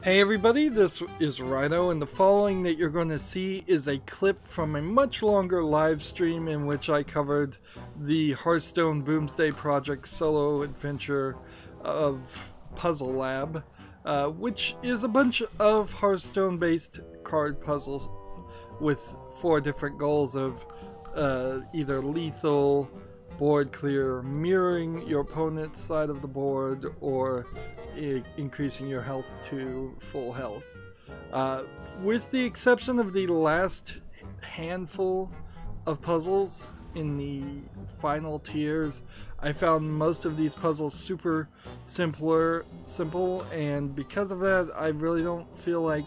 Hey everybody, this is Rydo, and the following that you're going to see is a clip from a much longer live stream in which I covered the Hearthstone Boomsday Project solo adventure of Puzzle Lab, which is a bunch of Hearthstone based card puzzles with 4 different goals of either lethal, board clear, mirroring your opponent's side of the board, or increasing your health to full health. With the exception of the last handful of puzzles in the final tiers, I found most of these puzzles super simple, and because of that, I really don't feel like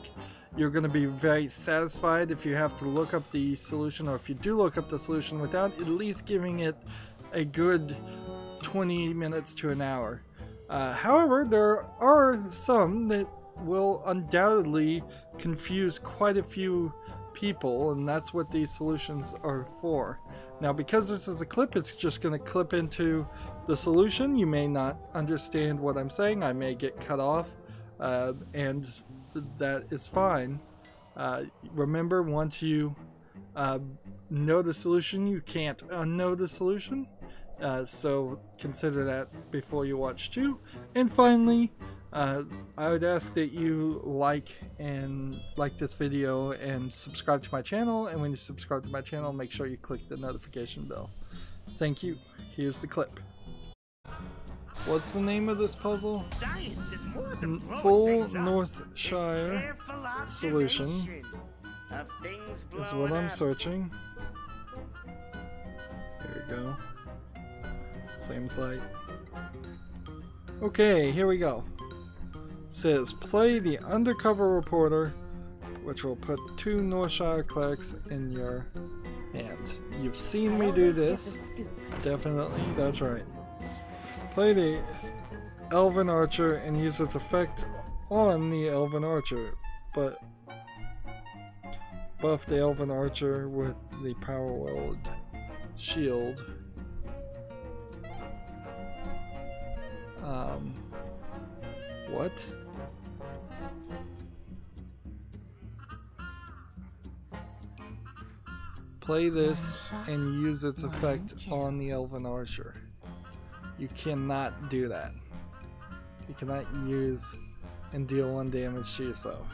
you're going to be very satisfied if you have to look up the solution, or if you do look up the solution without at least giving it a good 20 minutes to an hour. However, there are some that will undoubtedly confuse quite a few people, and that's what these solutions are for. Now, because this is a clip, it's just going to clip into the solution. You may not understand what I'm saying. I may get cut off, and that is fine. Remember, once you know the solution, you can't unknow the solution. So consider that before you watch too. And finally, I would ask that you like this video and subscribe to my channel. And when you subscribe to my channel, make sure you click the notification bell. Thank you. Here's the clip. What's the name of this puzzle? Full Northshire solution is what I'm searching. Here we go. Same site. Okay, here we go. It says play the undercover reporter, which will put 2 Northshire clerics in your hand. You've seen me do this. Definitely, that's right. Play the Elven Archer and use its effect on the Elven Archer, but buff the Elven Archer with the Power Weld shield. What? Play this and use its effect on the Elven Archer. You cannot do that. You cannot use and deal 1 damage to yourself.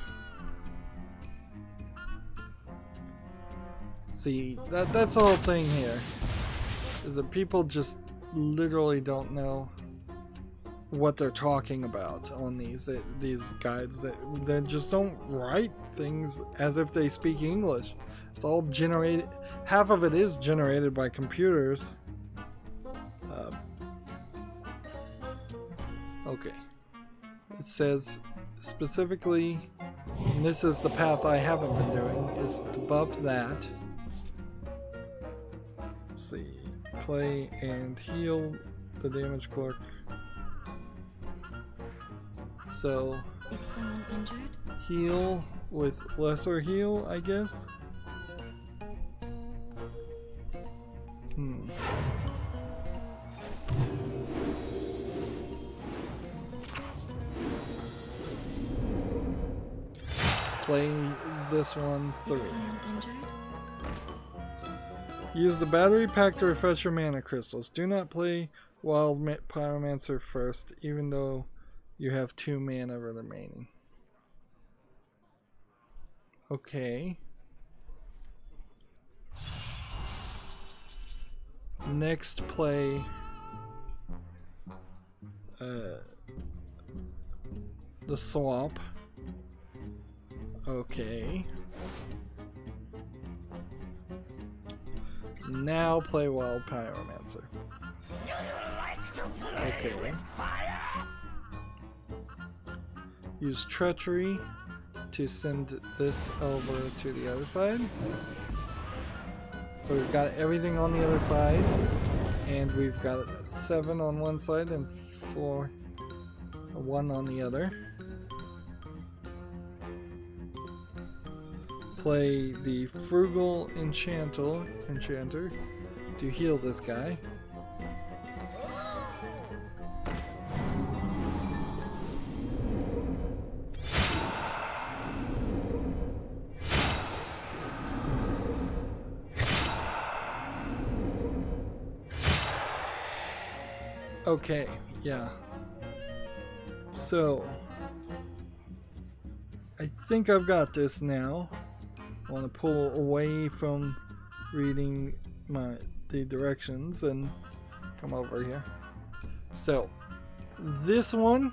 See, that's the whole thing here, is that people just literally don't know what they're talking about on these guides. They just don't write things as if they speak English. It's all generated. Half of it is generated by computers. Okay. It says specifically, and this is the path I haven't been doing, is to buff that. Let's see. Play and heal the damage clerk. So, is someone injured? Heal with lesser heal, I guess. Play this one through. Is someone injured? Use the battery pack to refresh your mana crystals. Do not play Wild Pyromancer first, even though you have 2 mana remaining. Okay. Next, play the swamp. Okay. Now play Wild Pyromancer. Okay. Use Treachery to send this over to the other side. So we've got everything on the other side, and we've got 7 on one side and 1 on the other. Play the Frugal Enchanter to heal this guy. Okay, yeah. So, I think I've got this now. I want to pull away from reading the directions and come over here. So, this one,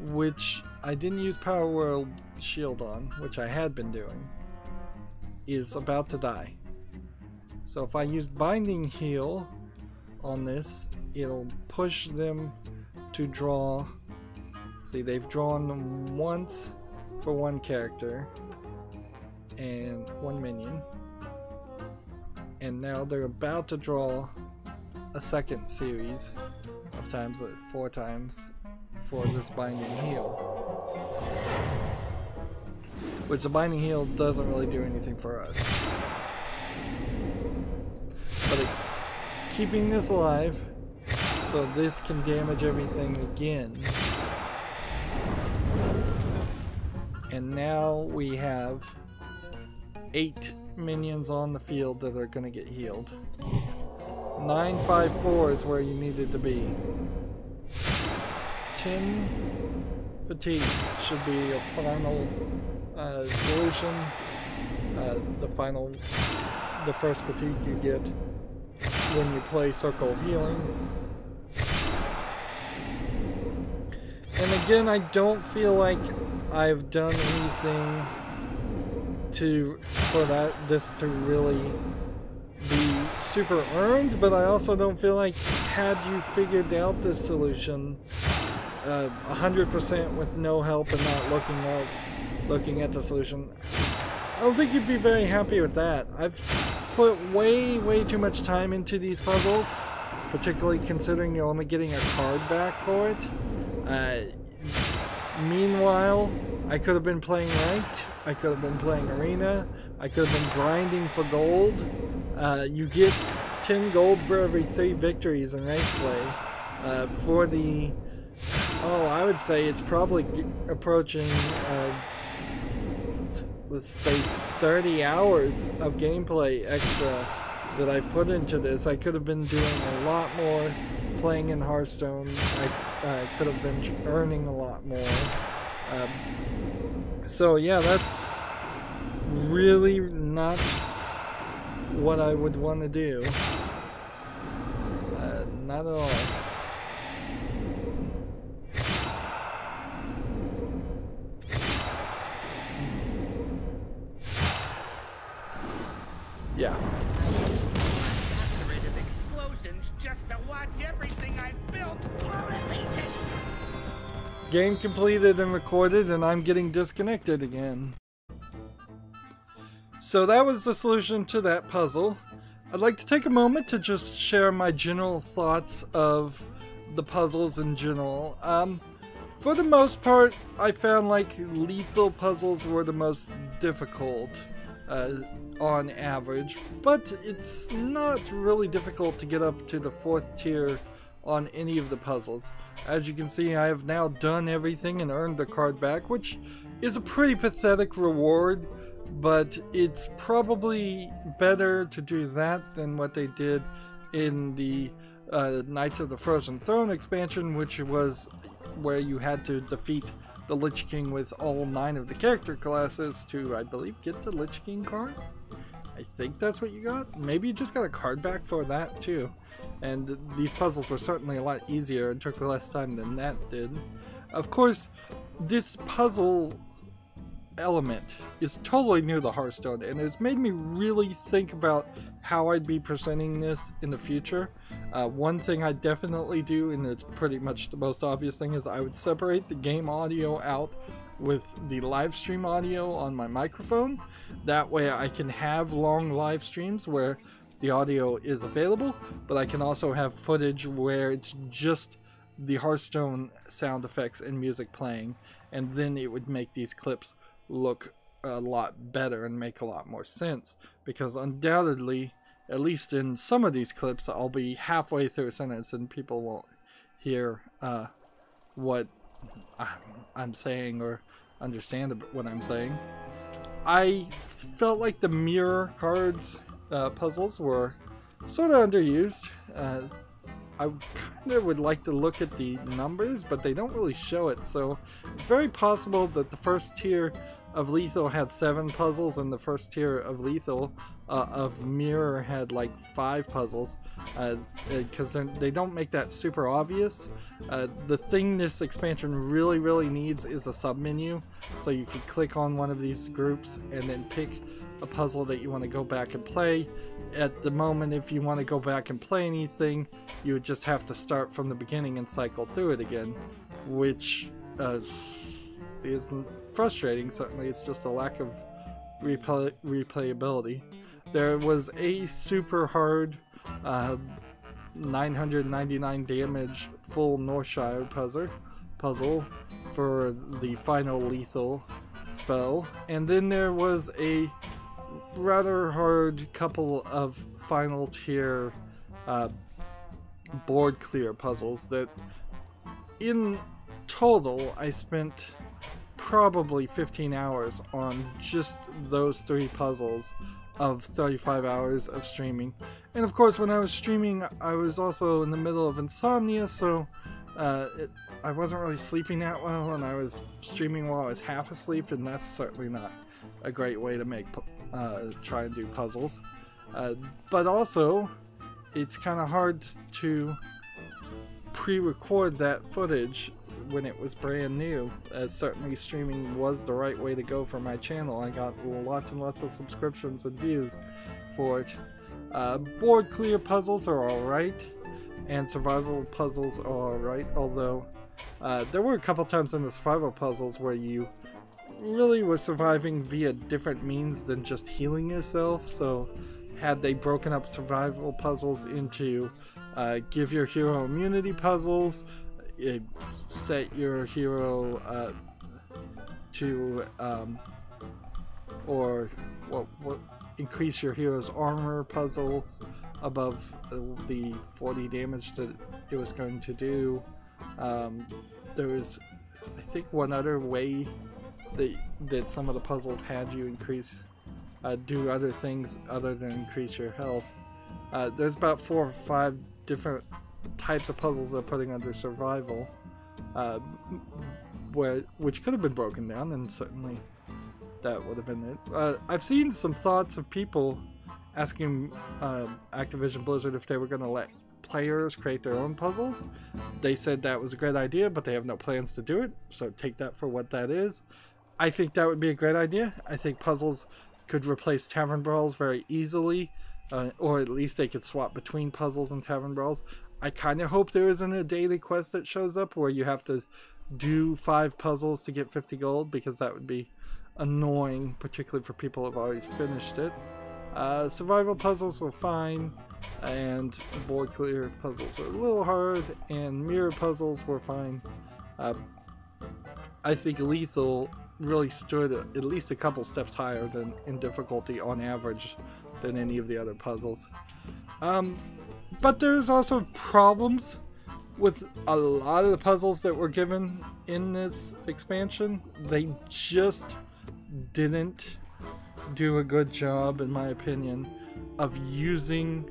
which I didn't use Power World Shield on, which I had been doing, is about to die. So if I use Binding Heal on this, it'll push them to draw. See, they've drawn once for one character and one minion, and now they're about to draw a second series of times, 4 times, for this Binding Heal, which the Binding Heal doesn't really do anything for us, but keeping this alive so this can damage everything again. And now we have 8 minions on the field that are going to get healed. 954 is where you needed to be. 10 fatigue should be a final solution. The first fatigue you get when you play Circle of Healing. And again, I don't feel like I've done anything for this to really be super earned, but I also don't feel like, had you figured out this solution 100% with no help and not looking at the solution, I don't think you'd be very happy with that. I've put way too much time into these puzzles, particularly considering you're only getting a card back for it. Meanwhile, I could have been playing ranked, I could have been playing arena, I could have been grinding for gold. You get 10 gold for every 3 victories in ranked play. For the, I would say it's probably approaching, let's say 30 hours of gameplay extra that I put into this. I could have been doing a lot more playing in Hearthstone. I could have been earning a lot more. So yeah, that's really not what I would want to do. Not at all. Yeah. Explosions just to watch everything I built blow to pieces. Game completed and recorded, and I'm getting disconnected again. So that was the solution to that puzzle. I'd like to take a moment to just share my general thoughts of the puzzles in general. For the most part, I found like lethal puzzles were the most difficult on average, but it's not really difficult to get up to the 4th tier on any of the puzzles. As you can see, I have now done everything and earned a card back, which is a pretty pathetic reward, but it's probably better to do that than what they did in the Knights of the Frozen Throne expansion, which was where you had to defeat the Lich King with all 9 of the character classes to, I believe, get the Lich King card. I think that's what you got. Maybe you just got a card back for that too. And these puzzles were certainly a lot easier and took less time than that did. Of course, this puzzle element is totally new to Hearthstone, and it's made me really think about how I'd be presenting this in the future. One thing I definitely do, and it's pretty much the most obvious thing, is I would separate the game audio out with the live stream audio on my microphone. That way I can have long live streams where the audio is available, but I can also have footage where it's just the Hearthstone sound effects and music playing, and then it would make these clips look a lot better and make a lot more sense, because undoubtedly, at least in some of these clips, I'll be halfway through a sentence and people won't hear what I'm saying or understand what I'm saying. I felt like the mirror cards puzzles were sort of underused. I kind of would like to look at the numbers, but they don't really show it, so it's very possible that the first tier of Lethal had 7 puzzles and the first tier of Lethal of Mirror had like 5 puzzles, because they don't make that super obvious. The thing this expansion really needs is a submenu, so you can click on one of these groups and then pick a puzzle that you want to go back and play. At the moment, if you want to go back and play anything, you would just have to start from the beginning and cycle through it again, which is frustrating. Certainly it's just a lack of replayability. There was a super hard 999 damage full Northshire puzzle for the final Lethal spell, and then there was a rather hard couple of final tier board clear puzzles that in total I spent probably 15 hours on just those 3 puzzles of 35 hours of streaming. And of course, when I was streaming, I was also in the middle of insomnia, so I wasn't really sleeping that well, and I was streaming while I was half asleep, and that's certainly not a great way to make try and do puzzles. But also, it's kind of hard to pre-record that footage when it was brand new. Certainly streaming was the right way to go for my channel. I got lots and lots of subscriptions and views for it. Board clear puzzles are alright, and survival puzzles are alright, although there were a couple times in the survival puzzles where you really were surviving via different means than just healing yourself. So had they broken up survival puzzles into give your hero immunity puzzles, set your hero to or increase your hero's armor puzzle above the 40 damage that it was going to do. There was, I think, one other way that some of the puzzles had you do other things other than increase your health. There's about 4 or 5 different types of puzzles they're putting under survival, which could have been broken down, and certainly that would have been it. I've seen some thoughts of people asking Activision Blizzard if they were going to let players create their own puzzles. They said that was a great idea, but they have no plans to do it, so take that for what that is. I think that would be a great idea. I think puzzles could replace tavern brawls very easily, or at least they could swap between puzzles and tavern brawls. I kind of hope there isn't a daily quest that shows up where you have to do 5 puzzles to get 50 gold, because that would be annoying, particularly for people who have always finished it. Survival puzzles were fine, and board clear puzzles were a little hard, and mirror puzzles were fine. I think Lethal really stood at least a couple steps higher than in difficulty on average than any of the other puzzles. But there's also problems with a lot of the puzzles that were given in this expansion. They just didn't do a good job, in my opinion, of using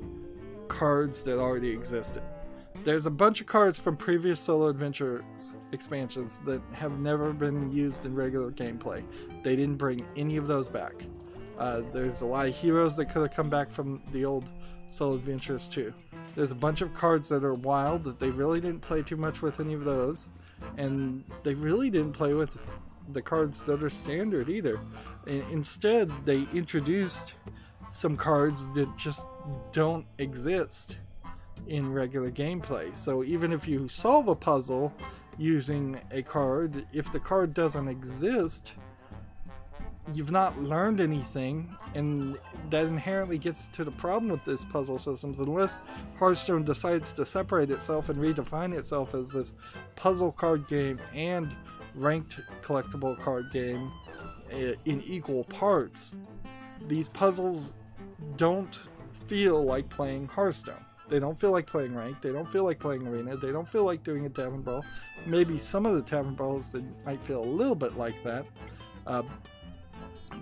cards that already existed. There's a bunch of cards from previous Solo Adventures expansions that have never been used in regular gameplay. They didn't bring any of those back. There's a lot of heroes that could have come back from the old Solo Adventures too. There's a bunch of cards that are wild that they really didn't play too much with any of those, and they really didn't play with the cards that are standard either. Instead, they introduced some cards that just don't exist in regular gameplay. So even if you solve a puzzle using a card, if the card doesn't exist, you've not learned anything, and that inherently gets to the problem with this puzzle systems. Unless Hearthstone decides to separate itself and redefine itself as this puzzle card game and ranked collectible card game in equal parts, these puzzles don't feel like playing Hearthstone. They don't feel like playing ranked, they don't feel like playing arena, they don't feel like doing a tavern brawl. Maybe some of the tavern brawls that might feel a little bit like that.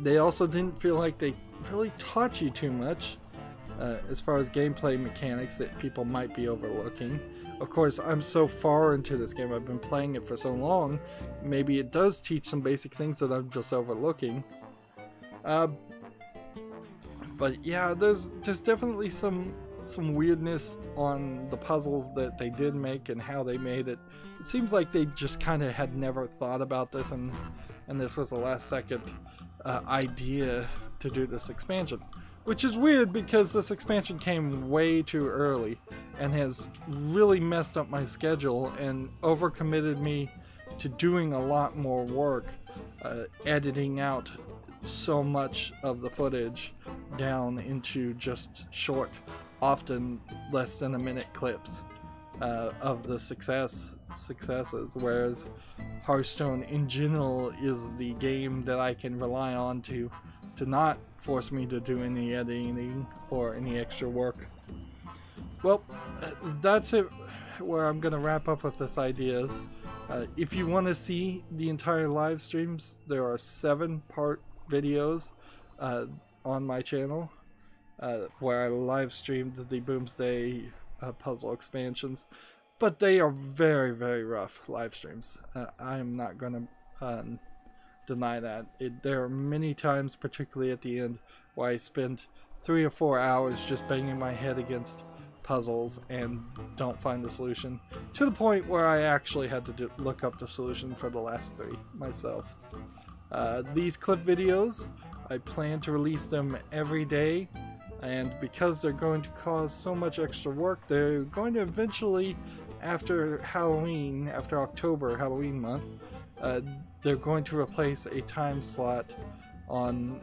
They also didn't feel like they really taught you too much as far as gameplay mechanics that people might be overlooking. Of course, I'm so far into this game, I've been playing it for so long, maybe it does teach some basic things that I'm just overlooking. But yeah, there's definitely some weirdness on the puzzles that they did make and how they made it. It seems like they just kind of had never thought about this, and this was the last second idea to do this expansion. Which is weird because this expansion came way too early and has really messed up my schedule and overcommitted me to doing a lot more work, editing out so much of the footage down into just short, often less than a minute clips of the successes, whereas Hearthstone in general is the game that I can rely on to not force me to do any editing or any extra work. Well, that's it where I'm gonna wrap up with this ideas. If you want to see the entire live streams, there are 7-part videos on my channel where I live streamed the Boomsday puzzle expansions, but they are very, very rough live streams. I am not gonna deny that. There are many times, particularly at the end, where I spent 3 or 4 hours just banging my head against puzzles and don't find the solution, to the point where I actually had to look up the solution for the last 3 myself. These clip videos, I plan to release them every day, and because they're going to cause so much extra work, they're going to eventually, after Halloween, after October, Halloween month, they're going to replace a time slot on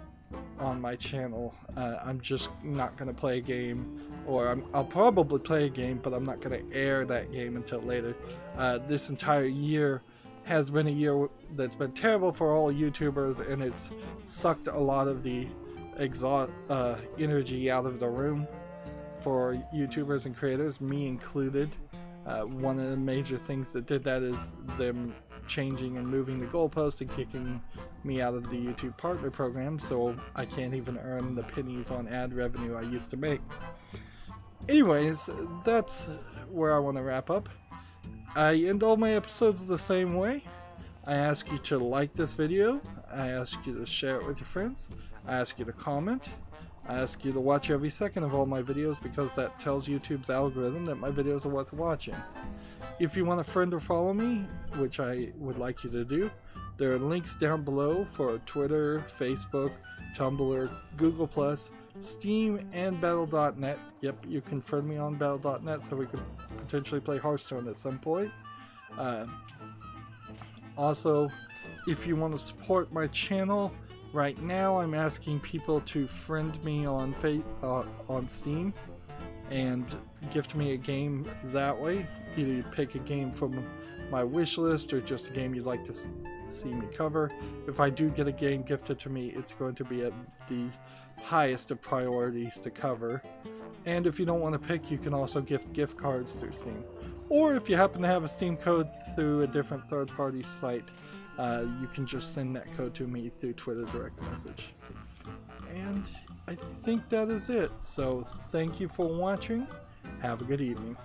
my channel. I'm just not going to play a game, or I'll probably play a game, but I'm not going to air that game until later. This entire year has been a year that's been terrible for all YouTubers, and it's sucked a lot of the energy out of the room for YouTubers and creators, me included. One of the major things that did that is them changing and moving the goalpost and kicking me out of the YouTube partner program, so I can't even earn the pennies on ad revenue I used to make. Anyways, that's where I want to wrap up. I end all my episodes the same way. I ask you to like this video, I ask you to share it with your friends, I ask you to comment, I ask you to watch every second of all my videos, because that tells YouTube's algorithm that my videos are worth watching. If you want to friend or follow me, which I would like you to do, there are links down below for Twitter, Facebook, Tumblr, Google+, Steam, and Battle.net. Yep, you can friend me on Battle.net so we could potentially play Hearthstone at some point. Also, if you want to support my channel, right now I'm asking people to friend me on Steam and gift me a game that way. Either you pick a game from my wish list or just a game you'd like to see me cover. If I do get a game gifted to me, it's going to be at the highest of priorities to cover. And if you don't want to pick, you can also gift gift cards through Steam. Or if you happen to have a Steam code through a different third-party site, you can just send that code to me through Twitter direct message. And I think that is it. So thank you for watching. Have a good evening.